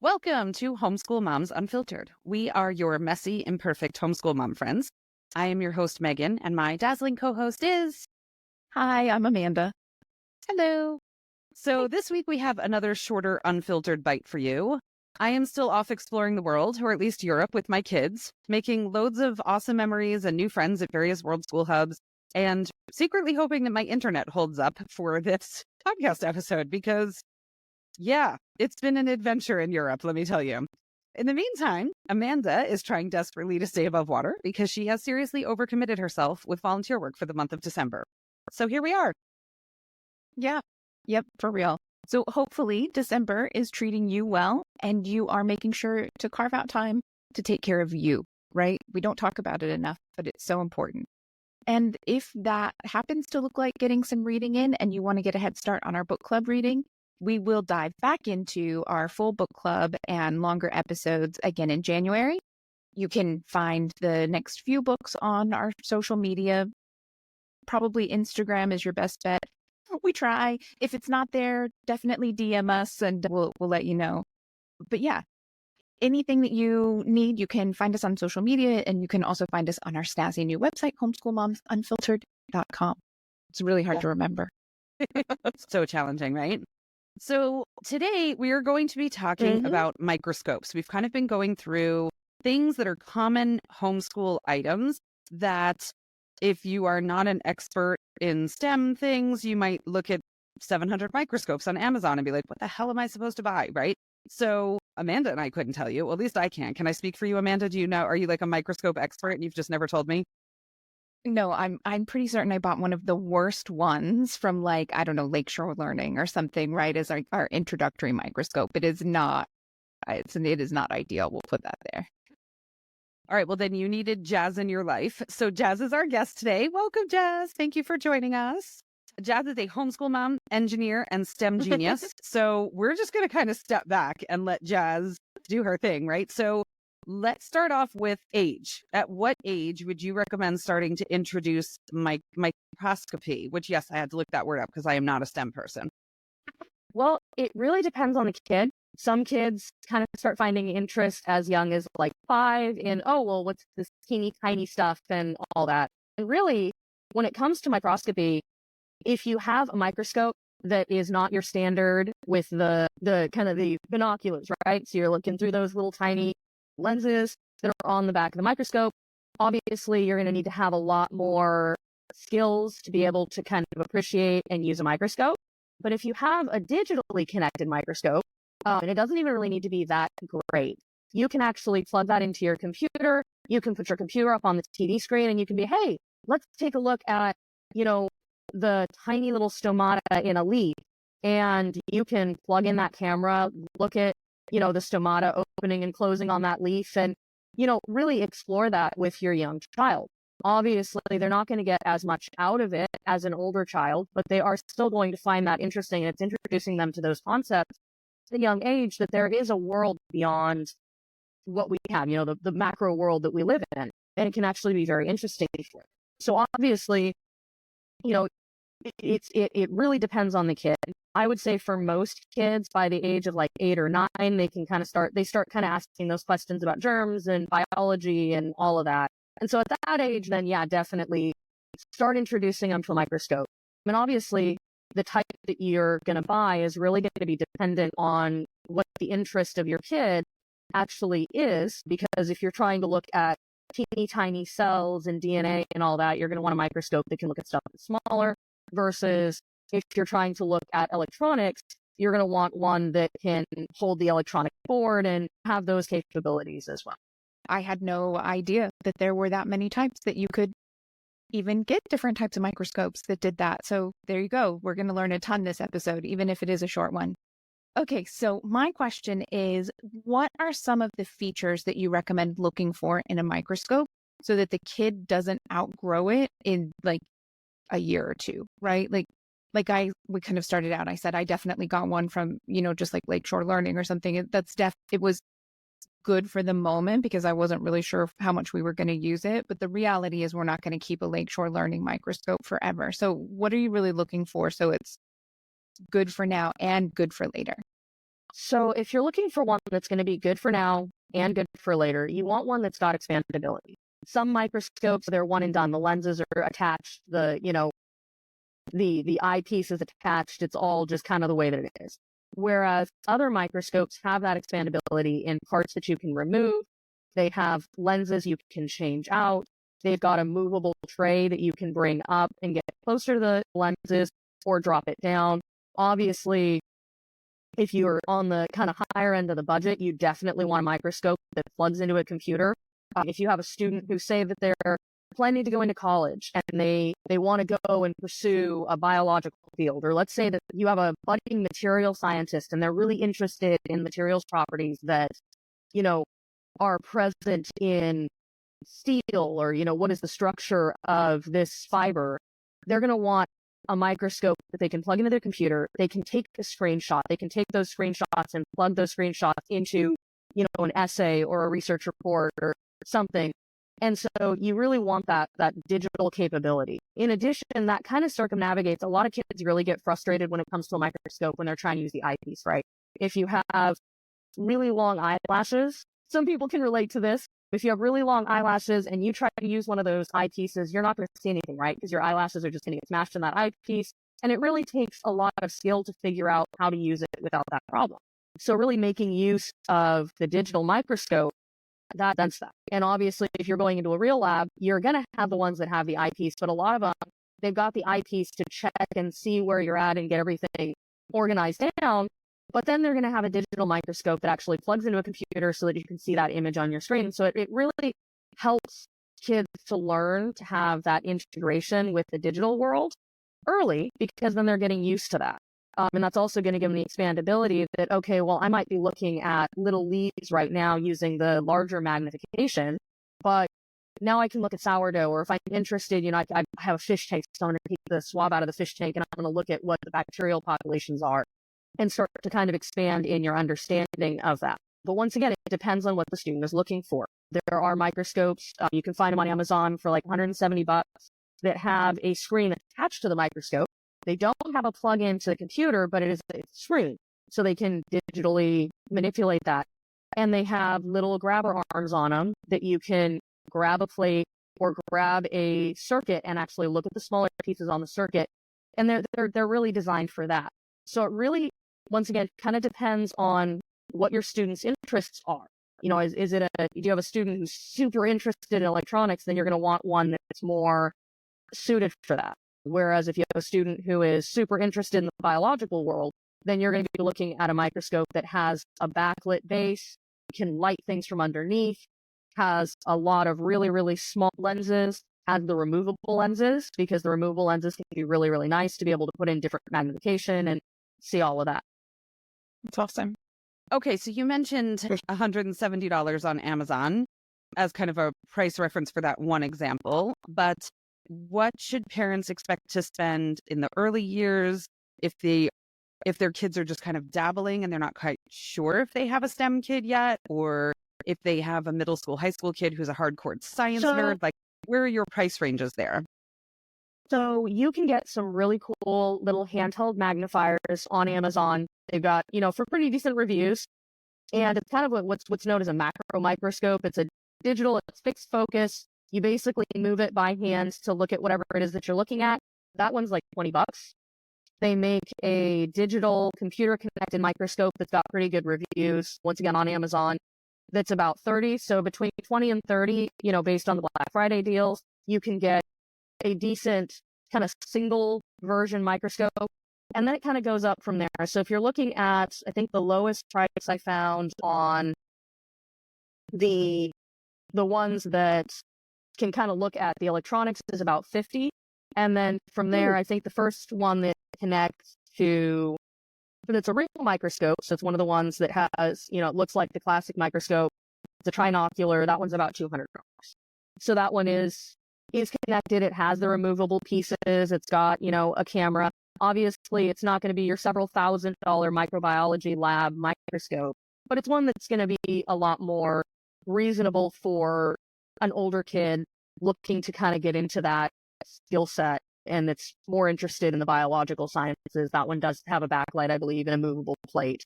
Welcome to Homeschool Moms Unfiltered. We are your messy, imperfect homeschool mom friends. I am your host, Meagan, and my dazzling co-host is... Hi, I'm Amanda. Hello. So this week we have another shorter, unfiltered bite for you. I am still off exploring the world, or at least Europe, with my kids, making loads of awesome memories and new friends at various world school hubs, and secretly hoping that my internet holds up for this podcast episode because... yeah, it's been an adventure in Europe, let me tell you. In the meantime, Amanda is trying desperately to stay above water because she has seriously overcommitted herself with volunteer work for the month of December. So here we are. Yeah. Yep, for real. So hopefully December is treating you well and you are making sure to carve out time to take care of you, right? We don't talk about it enough, but it's so important. And if that happens to look like getting some reading in and you want to get a head start on our book club reading, we will dive back into our full book club and longer episodes again in January. You can find the next few books on our social media. Probably Instagram is your best bet. We try. If it's not there, definitely DM us and we'll let you know. But yeah, anything that you need, you can find us on social media, and you can also find us on our snazzy new website, homeschoolmomsunfiltered.com. It's really hard to remember. So challenging, right? So today we are going to be talking about microscopes. We've kind of been going through things that are common homeschool items that if you are not an expert in STEM things, you might look at 700 microscopes on Amazon and be like, what the hell am I supposed to buy, right? So Amanda and I couldn't tell you. Well, at least I can. Can I speak for you, Amanda? Do you know, are you like a microscope expert and you've just never told me? No, I'm pretty certain I bought one of the worst ones from like, I don't know, Lakeshore Learning or something, right? As our introductory microscope. It is not ideal. We'll put that there. All right. Well, then you needed Jazz in your life. So Jazz is our guest today. Welcome, Jazz. Thank you for joining us. Jazz is a homeschool mom, engineer, and STEM genius. So we're just going to kind of step back and let Jazz do her thing, right? So let's start off with age. At what age would you recommend starting to introduce microscopy? Which, yes, I had to look that word up because I am not a STEM person. Well, it really depends on the kid. Some kids kind of start finding interest as young as like 5 in, oh, well, what's this teeny tiny stuff and all that. And really, when it comes to microscopy, if you have a microscope that is not your standard with the kind of the binoculars, right? So you're looking through those little tiny lenses that are on the back of the microscope. Obviously, you're going to need to have a lot more skills to be able to kind of appreciate and use a microscope. But if you have a digitally connected microscope, and it doesn't even really need to be that great, you can actually plug that into your computer. You can put your computer up on the TV screen and you can be, hey, let's take a look at, the tiny little stomata in a leaf. And you can plug in that camera, look at the stomata opening and closing on that leaf and, really explore that with your young child. Obviously, they're not going to get as much out of it as an older child, but they are still going to find that interesting. And it's introducing them to those concepts at a young age that there is a world beyond what we have, the macro world that we live in. And it can actually be very interesting for them. So obviously, it really depends on the kid. I would say for most kids by the age of like 8 or 9, they can kind of start asking those questions about germs and biology and all of that. And so at that age, then yeah, definitely start introducing them to a microscope. I mean, obviously the type that you're going to buy is really going to be dependent on what the interest of your kid actually is, because if you're trying to look at teeny tiny cells and DNA and all that, you're going to want a microscope that can look at stuff that's smaller, versus if you're trying to look at electronics, you're going to want one that can hold the electronic board and have those capabilities as well. I had no idea that there were that many types that you could even get different types of microscopes that did that. So there you go. We're going to learn a ton this episode, even if it is a short one. Okay, so my question is, what are some of the features that you recommend looking for in a microscope so that the kid doesn't outgrow it in like a year or two, right? We kind of started out, I said, I definitely got one from, just like Lakeshore Learning or something. It was good for the moment because I wasn't really sure how much we were going to use it. But the reality is we're not going to keep a Lakeshore Learning microscope forever. So what are you really looking for so it's good for now and good for later? So if you're looking for one that's going to be good for now and good for later, you want one that's got expandability. Some microscopes, they're one and done. The lenses are attached, the eyepiece is attached. It's all just kind of the way that it is. Whereas other microscopes have that expandability in parts that you can remove. They have lenses you can change out. They've got a movable tray that you can bring up and get closer to the lenses or drop it down. Obviously, if you're on the kind of higher end of the budget, you definitely want a microscope that plugs into a computer. If you have a student who say that they're planning to go into college and they want to go and pursue a biological field, or let's say that you have a budding material scientist and they're really interested in materials properties that, are present in steel, or, what is the structure of this fiber, they're going to want a microscope that they can plug into their computer. They can take a screenshot. They can take those screenshots and plug those screenshots into, an essay or a research report or something. And so you really want that digital capability. In addition, that kind of circumnavigates. A lot of kids really get frustrated when it comes to a microscope when they're trying to use the eyepiece, right? If you have really long eyelashes, some people can relate to this. If you have really long eyelashes and you try to use one of those eyepieces, you're not going to see anything, right? Because your eyelashes are just going to get smashed in that eyepiece. And it really takes a lot of skill to figure out how to use it without that problem. So really making use of the digital microscope, that's that. And obviously, if you're going into a real lab, you're going to have the ones that have the eyepiece, but a lot of them, they've got the eyepiece to check and see where you're at and get everything organized down. But then they're going to have a digital microscope that actually plugs into a computer so that you can see that image on your screen. So it really helps kids to learn to have that integration with the digital world early, because then they're getting used to that. And that's also going to give them the expandability that, okay, well, I might be looking at little leaves right now using the larger magnification, but now I can look at sourdough, or if I'm interested, I have a fish tank, so I'm going to take the swab out of the fish tank and I'm going to look at what the bacterial populations are and start to kind of expand in your understanding of that. But once again, it depends on what the student is looking for. There are microscopes, you can find them on Amazon for like $170 that have a screen attached to the microscope. They don't have a plug-in to the computer, but it is a screen, so they can digitally manipulate that. And they have little grabber arms on them that you can grab a plate or grab a circuit and actually look at the smaller pieces on the circuit. And they're really designed for that. So it really, once again, kind of depends on what your students' interests are. Do you have a student who's super interested in electronics, then you're going to want one that's more suited for that. Whereas if you have a student who is super interested in the biological world, then you're going to be looking at a microscope that has a backlit base, can light things from underneath, has a lot of really, really small lenses, has the removable lenses, because the removable lenses can be really, really nice to be able to put in different magnification and see all of that. That's awesome. Okay, so you mentioned $170 on Amazon as kind of a price reference for that one example, but what should parents expect to spend in the early years if their kids are just kind of dabbling and they're not quite sure if they have a STEM kid yet, or if they have a middle school, high school kid who's a hardcore science nerd? Like, where are your price ranges there? So you can get some really cool little handheld magnifiers on Amazon. They've got, for pretty decent reviews. And it's kind of what's known as a macro microscope. It's a digital, it's fixed focus. You basically move it by hand to look at whatever it is that you're looking at. That one's like $20. They make a digital computer connected microscope that's got pretty good reviews, once again on Amazon, that's about $30. So between $20 and $30, based on the Black Friday deals, you can get a decent kind of single version microscope. And then it kind of goes up from there. So if you're looking at, I think the lowest price I found on the ones that can kind of look at the electronics is about $50. And then from there, I think the first one that connects to, but it's a real microscope. So it's one of the ones that has, it looks like the classic microscope. It's a trinocular. That one's about $200. So that one is connected. It has the removable pieces. It's got, a camera. Obviously, it's not going to be your several $1,000 microbiology lab microscope, but it's one that's going to be a lot more reasonable for an older kid looking to kind of get into that skill set and that's more interested in the biological sciences. That one does have a backlight, I believe, and a movable plate.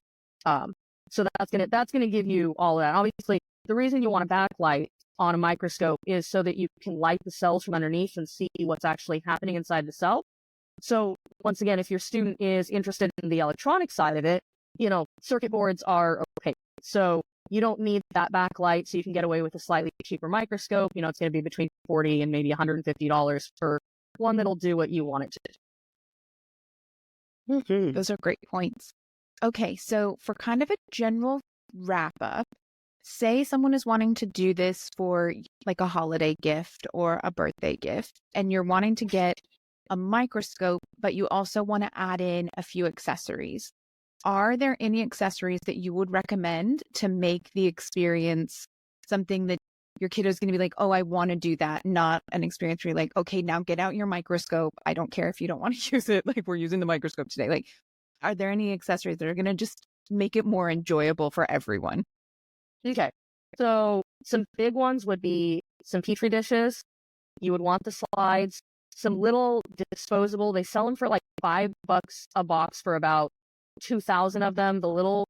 So that's gonna give you all of that. Obviously, the reason you want a backlight on a microscope is so that you can light the cells from underneath and see what's actually happening inside the cell. So once again, if your student is interested in the electronic side of it, circuit boards are okay. So you don't need that backlight, so you can get away with a slightly cheaper microscope. It's going to be between $40 and maybe $150 for one that'll do what you want it to do. Those are great points. Okay, so for kind of a general wrap up, say someone is wanting to do this for like a holiday gift or a birthday gift, and you're wanting to get a microscope, but you also want to add in a few accessories. Are there any accessories that you would recommend to make the experience something that your kid is going to be like, oh, I want to do that, not an experience where you're like, okay, now get out your microscope. I don't care if you don't want to use it. Like, we're using the microscope today. Like, are there any accessories that are going to just make it more enjoyable for everyone? Okay. So some big ones would be some Petri dishes. You would want the slides, some little disposable. They sell them for like $5 a box for about 2,000 of them. The little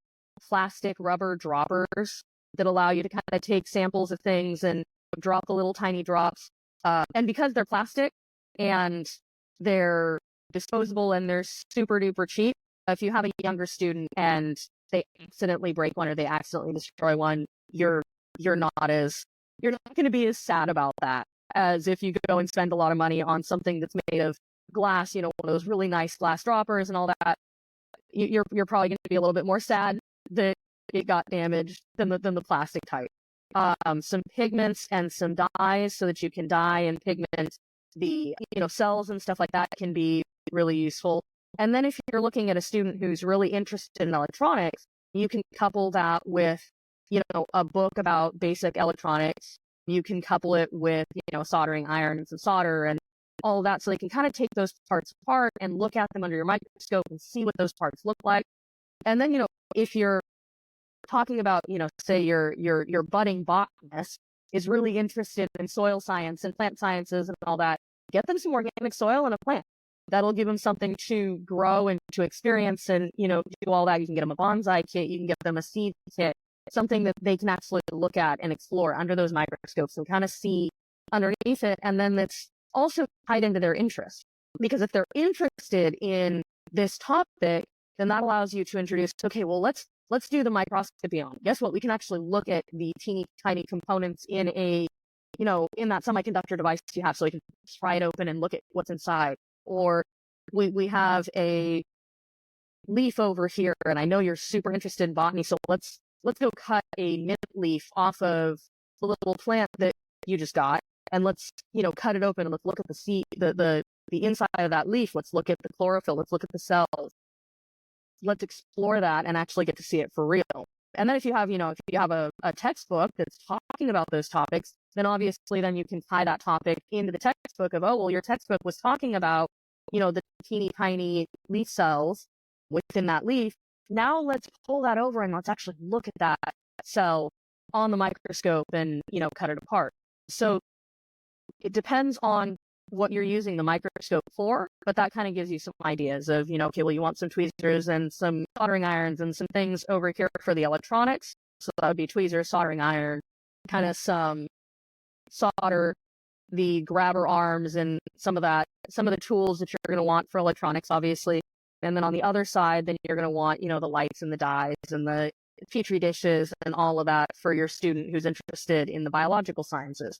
plastic rubber droppers that allow you to kind of take samples of things and drop the little tiny drops. And because they're plastic and they're disposable and they're super duper cheap, if you have a younger student and they accidentally break one or they accidentally destroy one, you're not going to be as sad about that as if you go and spend a lot of money on something that's made of glass, one of those really nice glass droppers and all that. You're probably going to be a little bit more sad that it got damaged than the plastic type. Some pigments and some dyes so that you can dye and pigment the cells and stuff like that can be really useful. And then if you're looking at a student who's really interested in electronics, you can couple that with a book about basic electronics. You can couple it with soldering iron and some solder and all of that, so they can kind of take those parts apart and look at them under your microscope and see what those parts look like. And then if you're talking about say your budding botanist is really interested in soil science and plant sciences and all that, get them some organic soil and a plant. That'll give them something to grow and to experience and do all that. You can get them a bonsai kit, you can get them a seed kit, something that they can actually look at and explore under those microscopes and kind of see underneath it. And then that's also tied into their interest, because if they're interested in this topic, then that allows you to introduce, okay, well, let's do the microscopy on. Guess what? We can actually look at the teeny tiny components in in that semiconductor device you have, so we can pry it open and look at what's inside. Or we have a leaf over here, and I know you're super interested in botany, so let's go cut a mint leaf off of the little plant that you just got, and let's cut it open and let's look at the seed, the inside of that leaf. Let's look at the chlorophyll. Let's look at the cells. Let's explore that and actually get to see it for real. And then if you have a textbook that's talking about those topics, then obviously then you can tie that topic into the textbook of, oh, well, your textbook was talking about, the teeny tiny leaf cells within that leaf. Now let's pull that over and let's actually look at that cell on the microscope and, cut it apart. So it depends on what you're using the microscope for, but that kind of gives you some ideas of, okay, well, you want some tweezers and some soldering irons and some things over here for the electronics. So that would be tweezers, soldering iron, kind of some solder, the grabber arms and some of the tools that you're going to want for electronics, obviously. And then on the other side, then you're going to want, the lights and the dyes and the Petri dishes and all of that for your student who's interested in the biological sciences.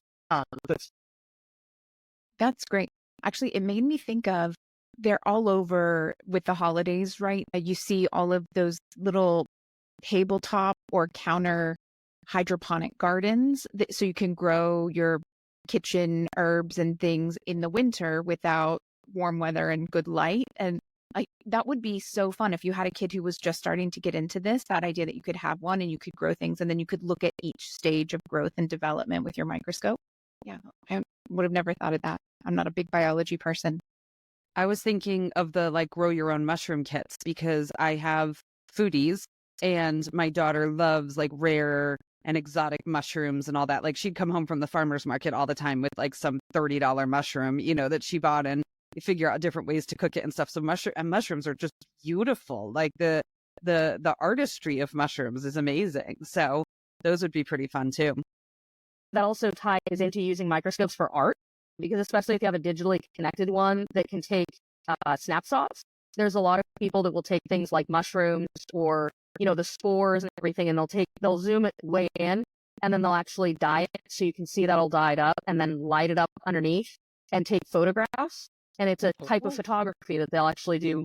That's great. Actually, it made me think of, they're all over with the holidays, right? You see all of those little tabletop or counter hydroponic gardens so you can grow your kitchen herbs and things in the winter without warm weather and good light. And that would be so fun if you had a kid who was just starting to get into this, that idea that you could have one and you could grow things and then you could look at each stage of growth and development with your microscope. Yeah, I would have never thought of that. I'm not a big biology person. I was thinking of the grow your own mushroom kits, because I have foodies and my daughter loves rare and exotic mushrooms and all that. She'd come home from the farmer's market all the time with some $30 mushroom, that she bought, and figure out different ways to cook it and stuff. So mushrooms are just beautiful. The the artistry of mushrooms is amazing. So those would be pretty fun too. That also ties into using microscopes for art, because especially if you have a digitally connected one that can take snapshots, there's a lot of people that will take things like mushrooms or, the spores and everything, and they'll zoom it way in, and then they'll actually dye it so you can see that all dyed up, and then light it up underneath and take photographs. And it's a type of photography that they'll actually do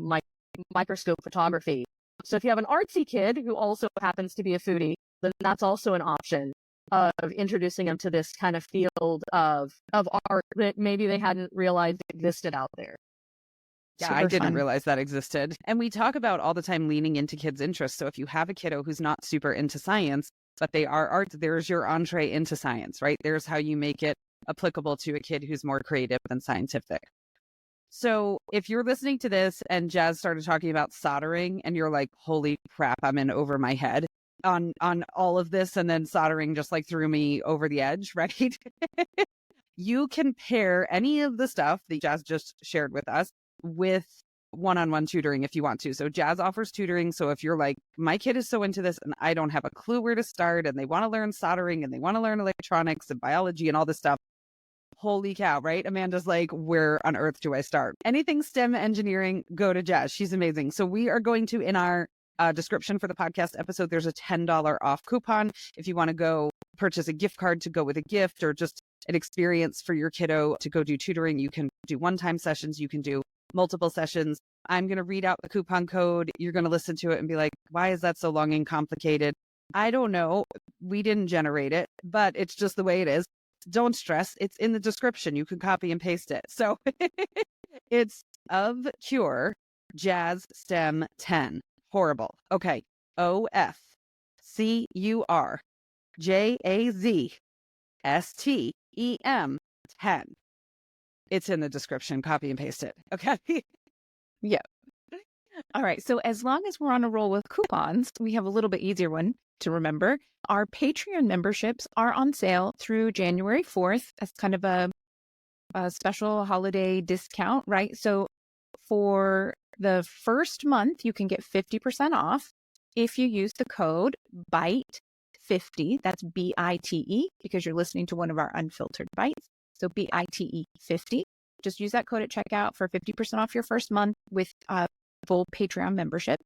microscope photography. So if you have an artsy kid who also happens to be a foodie, then that's also an option of introducing them to this kind of field of art that maybe they hadn't realized existed out there. Yeah, Super I didn't fun. realize that existed. And we talk about all the time leaning into kids' interests. So if you have a kiddo who's not super into science, but they are art, there's your entree into science, right? There's how you make it applicable to a kid who's more creative than scientific. So if you're listening to this and Jazz started talking about soldering and you're like, holy crap, I'm in over my head on all of this, and then soldering just like threw me over the edge, right? You can pair any of the stuff that Jazz just shared with us with one-on-one tutoring if you want to. So Jazz offers tutoring. So if you're like, my kid is so into this and I don't have a clue where to start, and they want to learn soldering and they want to learn electronics and biology and all this stuff, holy cow, right? Amanda's like, where on earth do I start? Anything STEM engineering, go to Jazz. She's amazing. So we are going to, in our description for the podcast episode, there's a $10 off coupon. If you want to go purchase a gift card to go with a gift, or just an experience for your kiddo to go do tutoring, you can do one-time sessions. You can do multiple sessions. I'm going to read out the coupon code. You're going to listen to it and be like, why is that so long and complicated? I don't know. We didn't generate it, but it's just the way it is. Don't stress. It's in the description. You can copy and paste it. So it's of Cure Jazz STEM 10. Horrible. Okay. OFCURJAZSTEM 10. It's in the description. Copy and paste it. Okay. Yeah. All right. So as long as we're on a roll with coupons, we have a little bit easier one to remember. Our Patreon memberships are on sale through January 4th. That's kind of a special holiday discount, right? So for the first month, you can get 50% off if you use the code BITE50. That's BITE, because you're listening to one of our unfiltered bites. So BITE 50. Just use that code at checkout for 50% off your first month with full Patreon membership.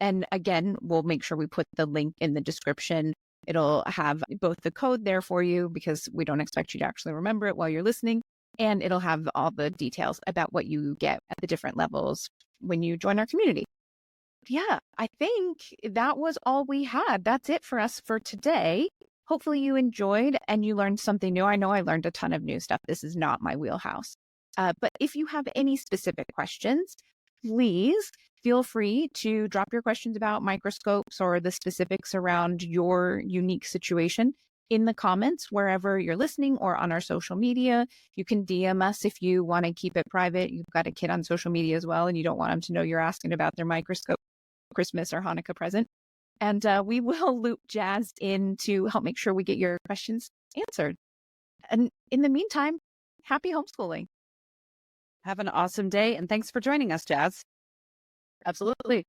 And again, we'll make sure we put the link in the description. It'll have both the code there for you, because we don't expect you to actually remember it while you're listening. And it'll have all the details about what you get at the different levels when you join our community. Yeah, I think that was all we had. That's it for us for today. Hopefully you enjoyed and you learned something new. I know I learned a ton of new stuff. This is not my wheelhouse. But if you have any specific questions, please feel free to drop your questions about microscopes or the specifics around your unique situation in the comments wherever you're listening, or on our social media. You can DM us if you want to keep it private. You've got a kid on social media as well, and you don't want them to know you're asking about their microscope Christmas or Hanukkah present. And we will loop Jazz in to help make sure we get your questions answered. And in the meantime, happy homeschooling. Have an awesome day. And thanks for joining us, Jazz. Absolutely.